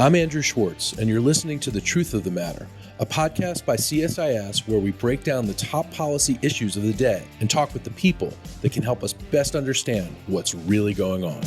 I'm Andrew Schwartz, and you're listening to The Truth of the Matter, a podcast by CSIS where we break down the top policy issues of the day and talk with the people that can help us best understand what's really going on.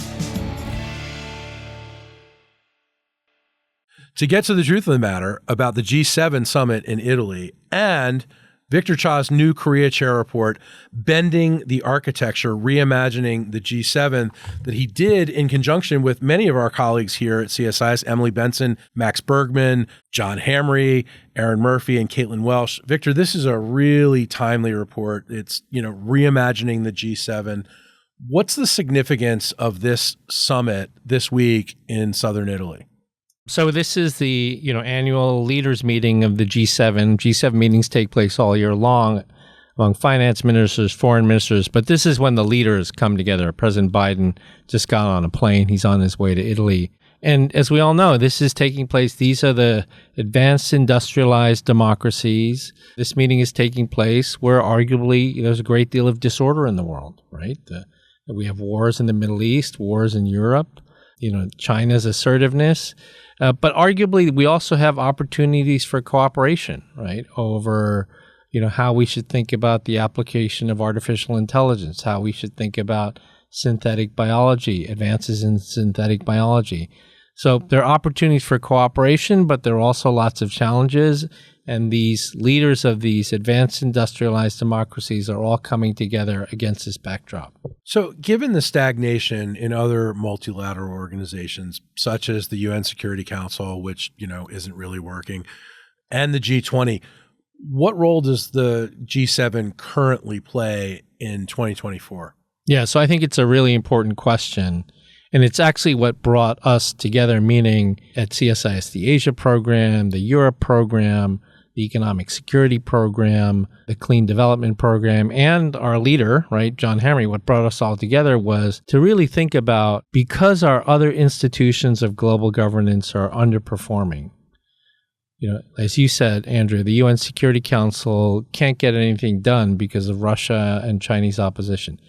To get to the truth of the matter about the G7 summit in Italy and Victor Cha's new Korea Chair report, Bending the Architecture, Reimagining the G7, that he did in conjunction with many of our colleagues here at CSIS, Emily Benson, Max Bergman, John Hamry, Aaron Murphy, and Caitlin Welsh. Victor, this is a really timely report. It's, reimagining the G7. What's the significance of this summit this week in southern Italy? So this is the annual leaders meeting of the G7. G7 meetings take place all year long among finance ministers, foreign ministers, but this is when the leaders come together. President Biden just got on a plane. He's on his way to Italy. And as we all know, this is taking place. These are the advanced industrialized democracies. This meeting is taking place where arguably there's a great deal of disorder in the world, right? We have wars in the Middle East, wars in Europe, China's assertiveness. But arguably, we also have opportunities for cooperation, right, over, how we should think about the application of artificial intelligence, how we should think about synthetic biology, advances in synthetic biology. So there are opportunities for cooperation, but there are also lots of challenges. And these leaders of these advanced industrialized democracies are all coming together against this backdrop. So given the stagnation in other multilateral organizations, such as the UN Security Council, which, isn't really working, and the G20, what role does the G7 currently play in 2024? Yeah, so I think it's a really important question. And it's actually what brought us together, meaning at CSIS, the Asia program, the Europe program, the Economic Security Program, the Clean Development Program, and our leader, right, John Hamry. What brought us all together was to really think about, because our other institutions of global governance are underperforming. As you said, Andrew, the UN Security Council can't get anything done because of Russia and Chinese opposition.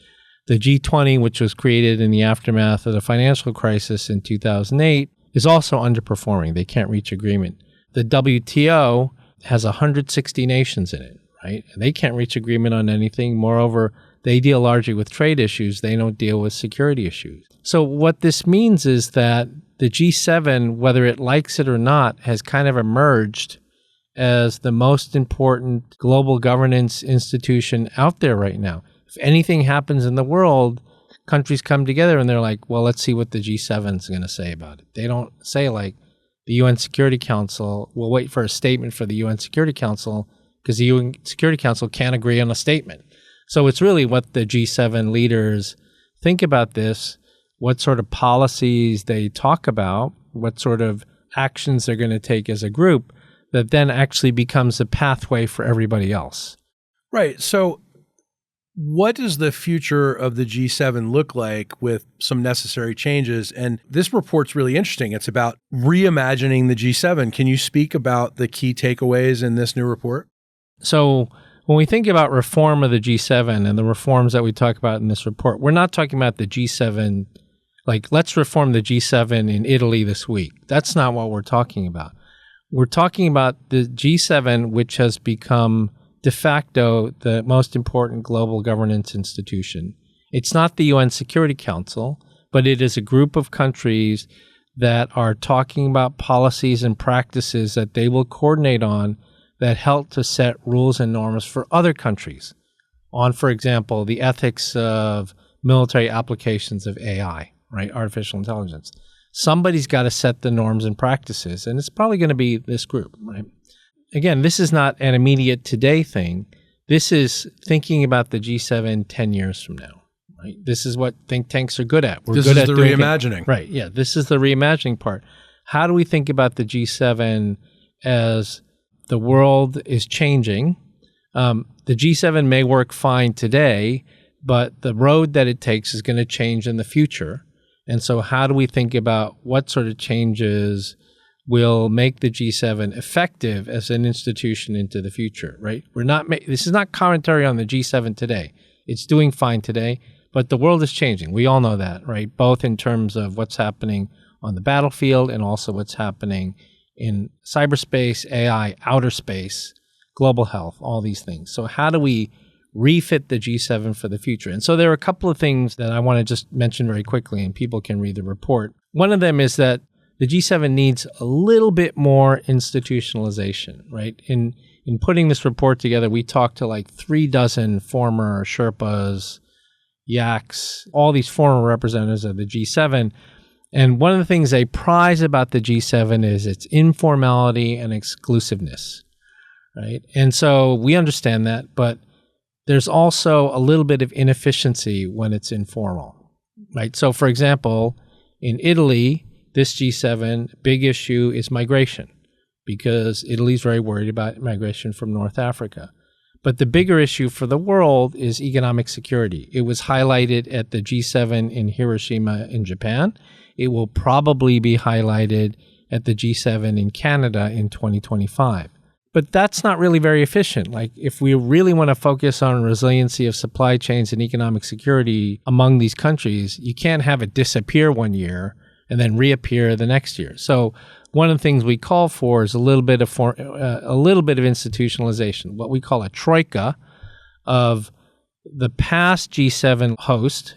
The G20, which was created in the aftermath of the financial crisis in 2008, is also underperforming. They can't reach agreement. The WTO has 160 nations in it, right? And they can't reach agreement on anything. Moreover, they deal largely with trade issues. They don't deal with security issues. So what this means is that the G7, whether it likes it or not, has kind of emerged as the most important global governance institution out there right now. If anything happens in the world, countries come together and they're like, well, let's see what the G7 is going to say about it. They don't say like the UN Security Council, we'll wait for a statement for the UN Security Council because the UN Security Council can't agree on a statement. So it's really what the G7 leaders think about this, what sort of policies they talk about, what sort of actions they're going to take as a group that then actually becomes a pathway for everybody else. Right. So what does the future of the G7 look like with some necessary changes? And this report's really interesting. It's about reimagining the G7. Can you speak about the key takeaways in this new report? So when we think about reform of the G7 and the reforms that we talk about in this report, we're not talking about the G7, like let's reform the G7 in Italy this week. That's not what we're talking about. We're talking about the G7, which has become de facto the most important global governance institution. It's not the UN Security Council, but it is a group of countries that are talking about policies and practices that they will coordinate on that help to set rules and norms for other countries on, for example, the ethics of military applications of AI, right? Artificial intelligence. Somebody's got to set the norms and practices, and it's probably going to be this group, right? Again, this is not an immediate today thing. This is thinking about the G7 10 years from now, right? This is what think tanks are good at. This is the reimagining. Right, yeah. This is the reimagining part. How do we think about the G7 as the world is changing? The G7 may work fine today, but the road that it takes is going to change in the future. And so how do we think about what sort of changes will make the G7 effective as an institution into the future, right? This is not commentary on the G7 today. It's doing fine today, but the world is changing. We all know that, right? Both in terms of what's happening on the battlefield and also what's happening in cyberspace, AI, outer space, global health, all these things. So how do we refit the G7 for the future? And so there are a couple of things that I want to just mention very quickly, and people can read the report. One of them is that the G7 needs a little bit more institutionalization, right? In putting this report together, we talked to like 36 former Sherpas, YACs, all these former representatives of the G7. And one of the things they prize about the G7 is its informality and exclusiveness, right? And so we understand that, but there's also a little bit of inefficiency when it's informal, right? So for example, in Italy, this G7 big issue is migration because Italy's very worried about migration from North Africa. But the bigger issue for the world is economic security. It was highlighted at the G7 in Hiroshima in Japan. It will probably be highlighted at the G7 in Canada in 2025. But that's not really very efficient. Like if we really want to focus on resiliency of supply chains and economic security among these countries, you can't have it disappear one year and then reappear the next year. So one of the things we call for is a little bit of institutionalization, what we call a troika of the past G7 host,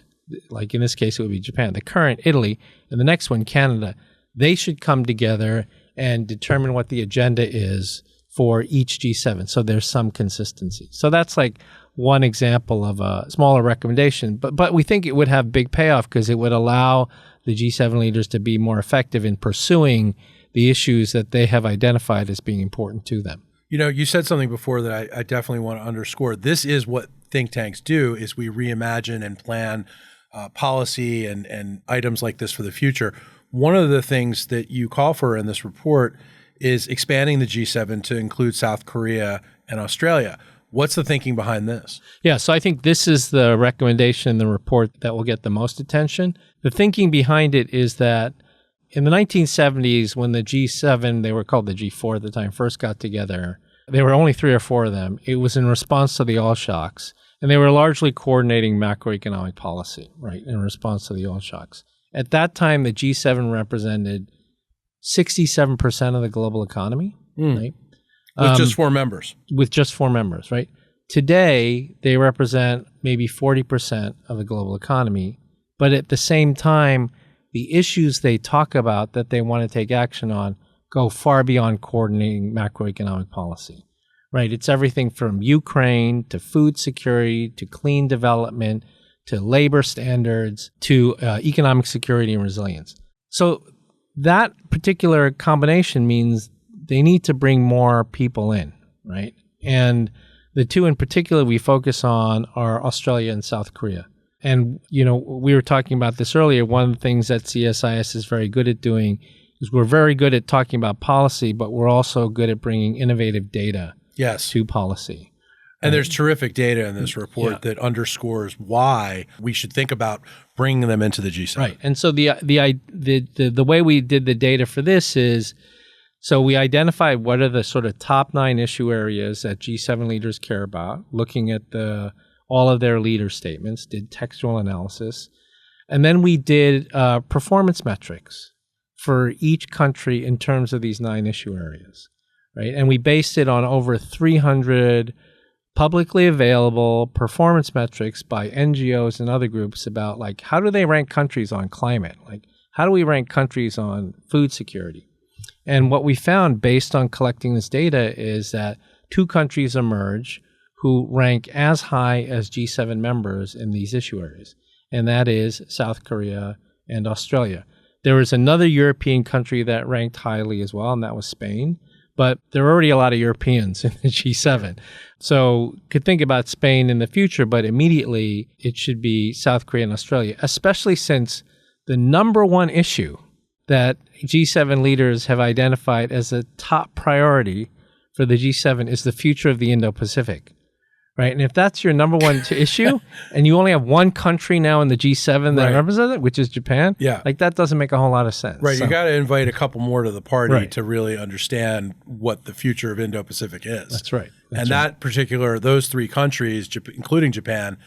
like in this case it would be Japan, the current Italy, and the next one Canada. They should come together and determine what the agenda is for each G7. So there's some consistency. So that's like one example of a smaller recommendation, but we think it would have big payoff because it would allow the G7 leaders to be more effective in pursuing the issues that they have identified as being important to them. You know, you said something before that I definitely want to underscore. This is what think tanks do, is we reimagine and plan policy and items like this for the future. One of the things that you call for in this report is expanding the G7 to include South Korea and Australia. What's the thinking behind this? Yeah, so I think this is the recommendation in the report that will get the most attention. The thinking behind it is that in the 1970s, when the G7, they were called the G4 at the time, first got together, there were only 3 or 4 of them. It was in response to the oil shocks, and they were largely coordinating macroeconomic policy, right, in response to the oil shocks. At that time, the G7 represented 67% of the global economy, right? With just 4 members. With just 4 members, right? Today, they represent maybe 40% of the global economy, but at the same time, the issues they talk about that they want to take action on go far beyond coordinating macroeconomic policy, right? It's everything from Ukraine to food security to clean development to labor standards to economic security and resilience. So that particular combination means they need to bring more people in, right? And the 2 in particular we focus on are Australia and South Korea. And, you know, we were talking about this earlier. One of the things that CSIS is very good at doing is we're very good at talking about policy, but we're also good at bringing innovative data to policy. And there's terrific data in this report that underscores why we should think about bringing them into the G7. Right. And so the way we did the data for this is, so we identified what are the sort of top 9 issue areas that G7 leaders care about, looking at all of their leader statements, did textual analysis, and then we did performance metrics for each country in terms of these 9 issue areas, right? And we based it on over 300 publicly available performance metrics by NGOs and other groups about like how do they rank countries on climate? Like how do we rank countries on food security? And what we found based on collecting this data is that 2 countries emerge who rank as high as G7 members in these issue areas, and that is South Korea and Australia. There was another European country that ranked highly as well, and that was Spain, but there are already a lot of Europeans in the G7. So you could think about Spain in the future, but immediately it should be South Korea and Australia, especially since the number 1 issue that G7 leaders have identified as a top priority for the G7 is the future of the Indo-Pacific. Right. And if that's your number 1 issue and you only have 1 country now in the G7 that represents it, which is Japan, like that doesn't make a whole lot of sense. Right. So, you got to invite a couple more to the party to really understand what the future of Indo-Pacific is. That's right. Those 3 countries, including Japan,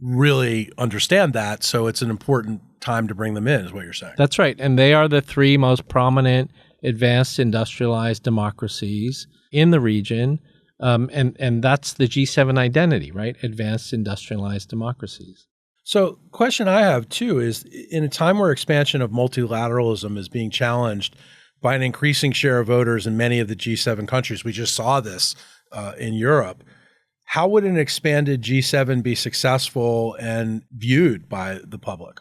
really understand that. So it's an important time to bring them in, is what you're saying. That's right. And they are the three most prominent advanced industrialized democracies in the region. And that's the G7 identity, right? Advanced industrialized democracies. So question I have too is, in a time where expansion of multilateralism is being challenged by an increasing share of voters in many of the G7 countries, we just saw this in Europe, how would an expanded G7 be successful and viewed by the public?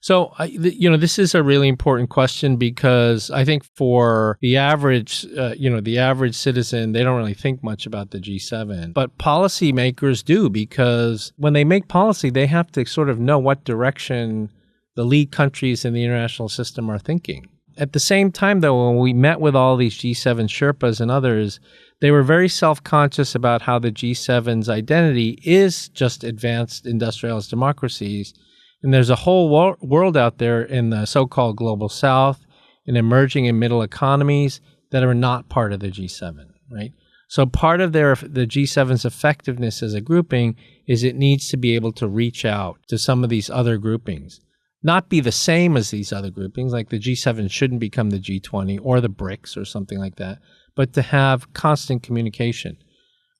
So, this is a really important question, because I think for the average, the average citizen, they don't really think much about the G7. But policymakers do, because when they make policy, they have to sort of know what direction the lead countries in the international system are thinking. At the same time, though, when we met with all these G7 Sherpas and others, they were very self-conscious about how the G7's identity is just advanced industrialized democracies. And there's a whole world out there in the so-called global south, in emerging and middle economies, that are not part of the G7, right? So part of the G7's effectiveness as a grouping is it needs to be able to reach out to some of these other groupings. Not be the same as these other groupings, like the G7 shouldn't become the G20 or the BRICS or something like that, but to have constant communication.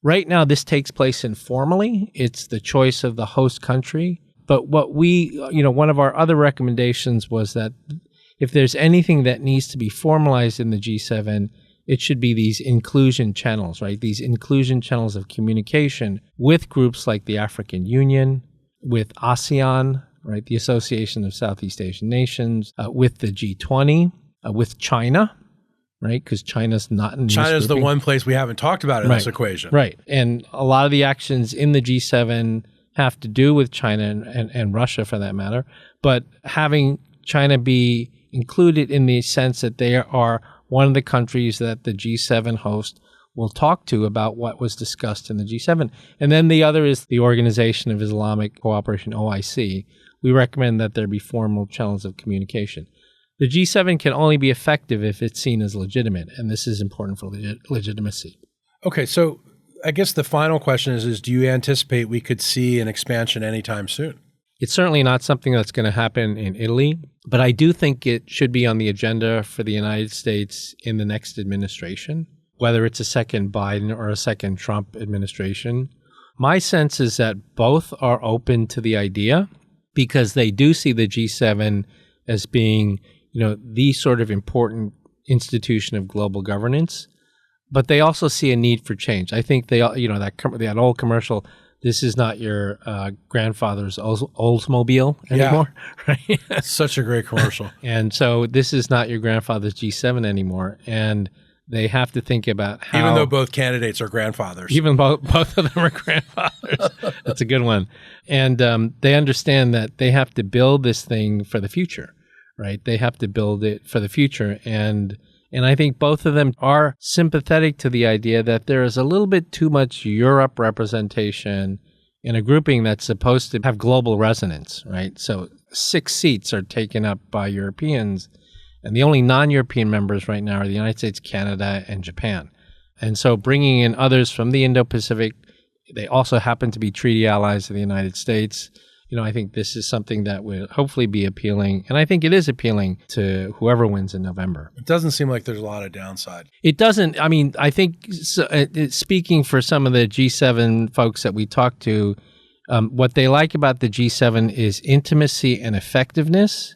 Right now, this takes place informally. It's the choice of the host country. But what one of our other recommendations was that if there's anything that needs to be formalized in the G7, it should be these inclusion channels, right? These inclusion channels of communication with groups like the African Union, with ASEAN, right? The Association of Southeast Asian Nations, with the G20, with China, right? Because China's not in this China's the grouping. one place we haven't talked about in this equation. Right. And a lot of the actions in the G7 have to do with China and Russia, for that matter. But having China be included in the sense that they are one of the countries that the G7 host will talk to about what was discussed in the G7. And then the other is the Organization of Islamic Cooperation, OIC. We recommend that there be formal channels of communication. The G7 can only be effective if it's seen as legitimate, and this is important for legitimacy. Okay, so I guess the final question is do you anticipate we could see an expansion anytime soon? It's certainly not something that's going to happen in Italy, but I do think it should be on the agenda for the United States in the next administration, whether it's a second Biden or a second Trump administration. My sense is that both are open to the idea, because they do see the G7 as being, the sort of important institution of global governance, but they also see a need for change. I think they, that old commercial, this is not your grandfather's Oldsmobile anymore, right? Such a great commercial. And so this is not your grandfather's G7 anymore. And they have to think about how... Even though both candidates are grandfathers. Even both of them are grandfathers. That's a good one. And they understand that they have to build this thing for the future, right? They have to build it for the future. And I think both of them are sympathetic to the idea that there is a little bit too much Europe representation in a grouping that's supposed to have global resonance, right? So 6 seats are taken up by Europeans, and the only non-European members right now are the United States, Canada, and Japan. And so bringing in others from the Indo-Pacific, they also happen to be treaty allies of the United States. I think this is something that will hopefully be appealing. And I think it is appealing to whoever wins in November. It doesn't seem like there's a lot of downside. It doesn't. I mean, I think speaking for some of the G7 folks that we talked to, what they like about the G7 is intimacy and effectiveness.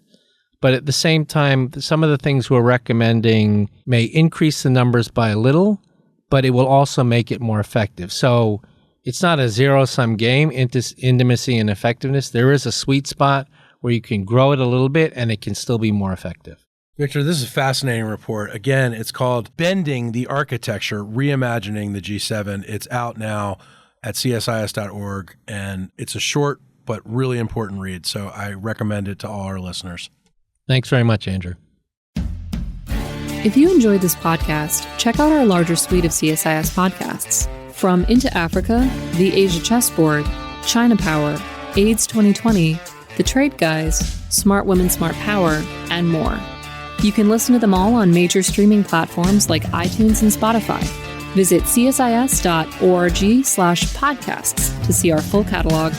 But at the same time, some of the things we're recommending may increase the numbers by a little, but it will also make it more effective. So it's not a zero-sum game, intimacy and effectiveness. There is a sweet spot where you can grow it a little bit and it can still be more effective. Victor, this is a fascinating report. Again, it's called Bending the Architecture, Reimagining the G7. It's out now at csis.org, and it's a short but really important read. So I recommend it to all our listeners. Thanks very much, Andrew. If you enjoyed this podcast, check out our larger suite of CSIS podcasts. From Into Africa, The Asia Chessboard, China Power, AIDS 2020, The Trade Guys, Smart Women, Smart Power, and more. You can listen to them all on major streaming platforms like iTunes and Spotify. Visit csis.org/podcasts to see our full catalog.